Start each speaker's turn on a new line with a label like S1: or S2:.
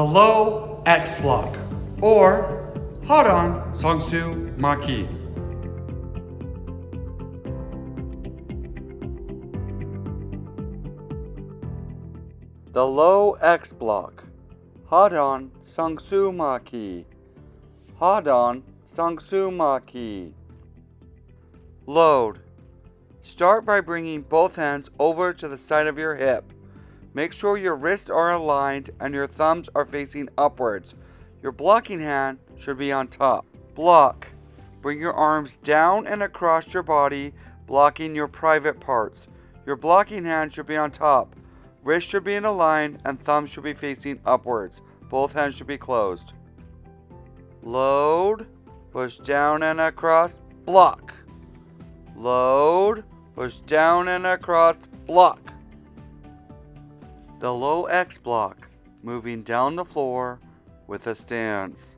S1: the low X block, or 하단 Ssang Soo Mahk. The low X block, 하단 Ssang Soo Mahk. 하단 Ssang Soo Mahk. Load. Start by bringing both hands over to the side of your hip. Make sure your wrists are aligned and your thumbs are facing upwards. Your blocking hand should be on top. Block. Bring your arms down and across your body, blocking your private parts. Your blocking hand should be on top. Wrists should be in a line and thumbs should be facing upwards. Both hands should be closed. Load. Push down and across. Block. Load. Push down and across. Block. The low X block, moving down the floor with a stance.